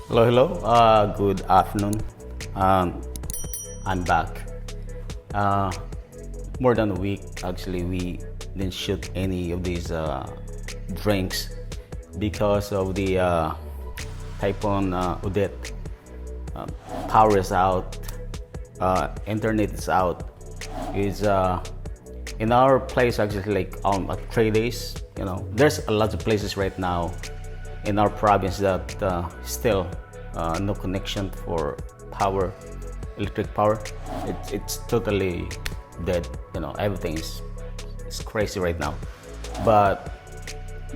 Hello, good afternoon. I'm back. Uh, More than a week, actually, we didn't shoot any of these drinks because of the Typhoon Odette. Power is out, internet is out. Is in our place actually like 3 days. You know, there's a lot of places right now in our province that still no connection for power, electric power. It's totally dead. You know, everything is crazy right now. But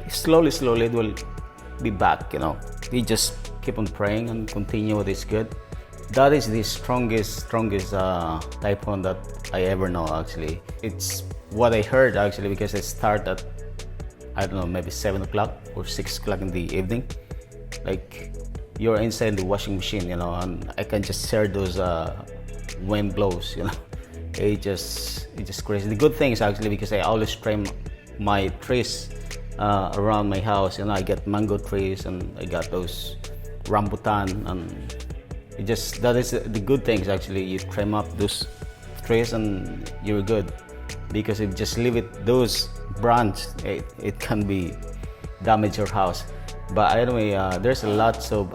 slowly it will be back. You know, we just keep on praying and continue what is good. That is the strongest typhoon that I ever know. Actually, it's what I heard actually because it started at, I don't know, maybe 7 o'clock or 6 o'clock in the evening. Like you're inside the washing machine, you know, and I can just hear those wind blows, you know. It's just crazy. The good thing is actually because I always spray my trees around my house. You know, I get mango trees and I got those rambutan, and that is the good things actually. You trim up those trees and you're good, because if you just leave it those branches, it can be damage your house. But anyway, there's lots of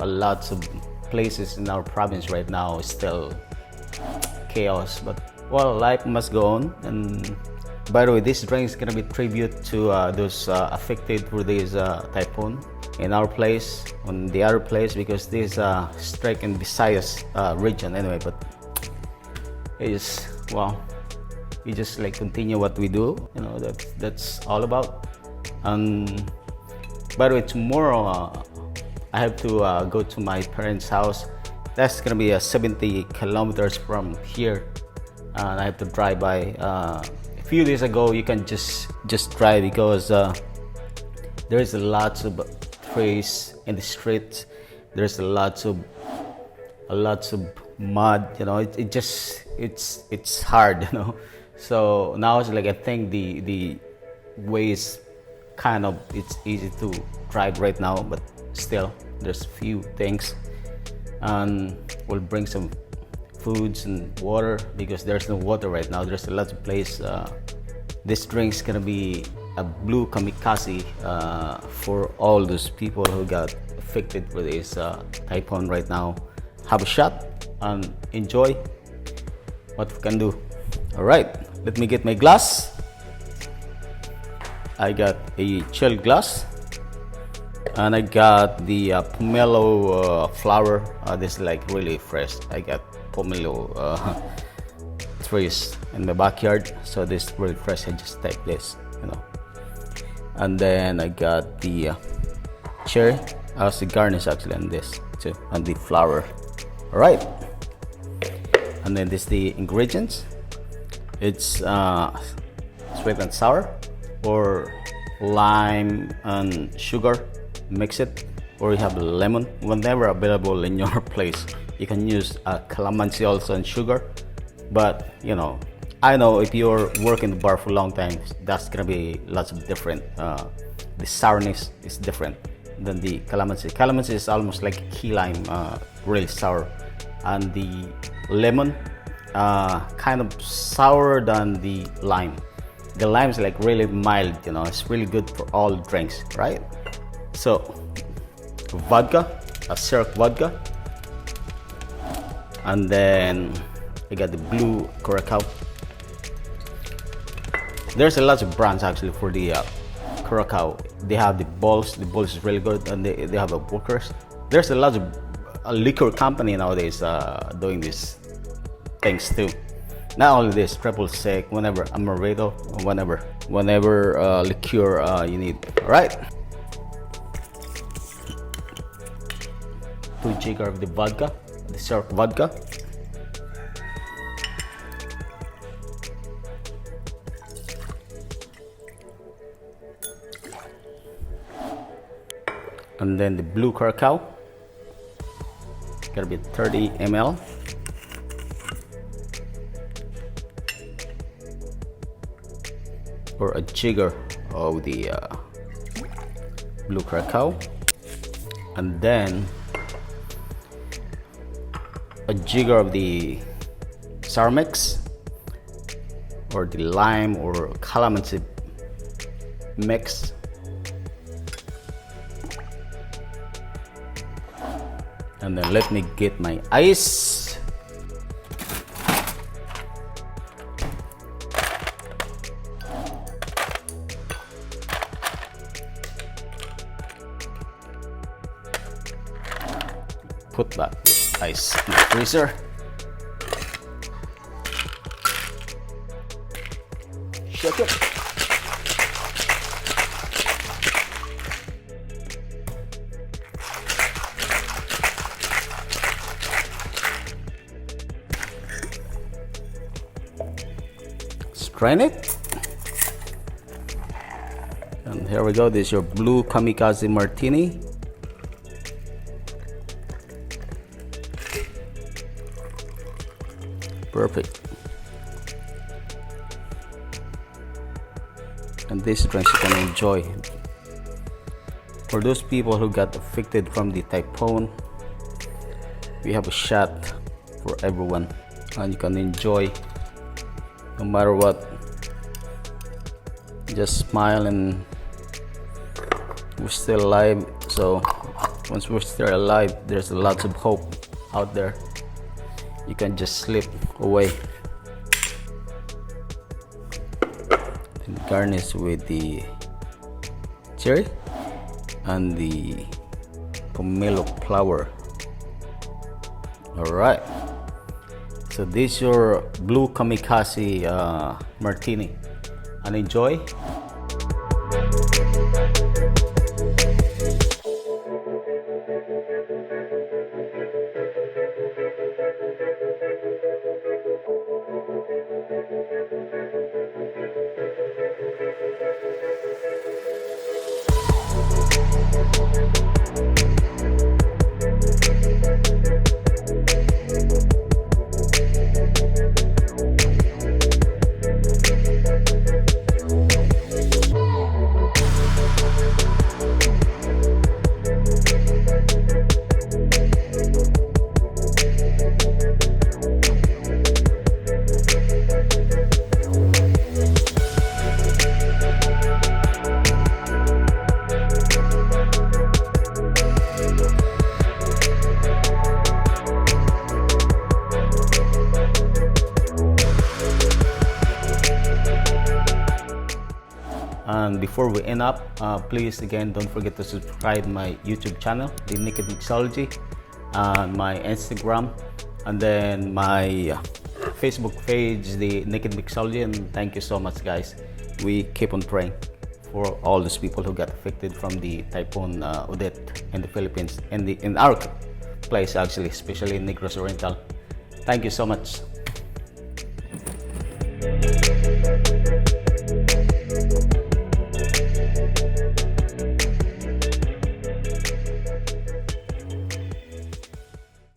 places in our province right now still chaos, but well, life must go on. And by the way, this drink is gonna be tribute to those affected through this typhoon in our place, on the other place, because this strike in Visayas region anyway. But it is, well, we just like continue what we do, you know. That's all about. And by the way, tomorrow I have to go to my parents' house. That's gonna be 70 kilometers from here, and I have to drive by. A few days ago, you can just drive because there's lots of trees in the street. There's lots of mud. You know, it's hard. You know, so now it's like I think the way is kind of, it's easy to drive right now, but still there's few things, and we'll bring some foods and water because there's no water right now. There's a lot of place. This drink's gonna be a blue kamikaze for all those people who got affected with this typhoon right now. Have a shot and enjoy what we can do. All right, let me get my glass. I got a chilled glass, and I got the pomelo flower. This is like really fresh. I got pomelo trees in my backyard, so this is really fresh. I just take this, you know. And then I got the cherry as the garnish actually on this too, and the flower. All right, and then this the ingredients. It's sweet and sour, or lime and sugar, mix it, or you have lemon, whenever available in your place. You can use calamansi also and sugar, but you know, I know if you're working the bar for a long time, that's gonna be lots of different. The sourness is different than the calamansi. Calamansi is almost like a key lime, really sour, and the lemon kind of sour than the lime. The lime is like really mild, you know. It's really good for all drinks, right? So vodka, a Ciroc vodka, and then I got the Blue Curacao. There's a lot of brands actually for the Curacao. They have the balls. The balls is really good, and they have a Vodkas. There's a lot of liquor company nowadays doing these things too. Not only this, triple sec, whenever amaretto, whenever liqueur you need. All right. 2 jigger of the vodka, the Ciroc vodka. And then the Blue Curacao, gotta be 30 ml. or a jigger of the Blue Curacao, and then a jigger of the Ciroc or the lime or Calamansi mix. And then let me get my ice. Put back this ice in the freezer. Shake it. Strain it. And here we go. This is your Blue Kamikaze Martini. Perfect. And this drink you can enjoy. For those people who got affected from the typhoon, we have a shot for everyone, and you can enjoy no matter what. Just smile, and we're still alive. So once we're still alive, there's lots of hope out there. You can just slip away. And garnish with the cherry and the pomelo flower. All right. So this is your Blue Kamikaze Martini, and enjoy. And before we end up, please again don't forget to subscribe my YouTube channel, the Naked Mixology, and my Instagram, and then my Facebook page, the Naked Mixology. And thank you so much, guys. We keep on praying for all those people who got affected from the typhoon Odette in the Philippines, in our place actually, especially in Negros Oriental. Thank you so much.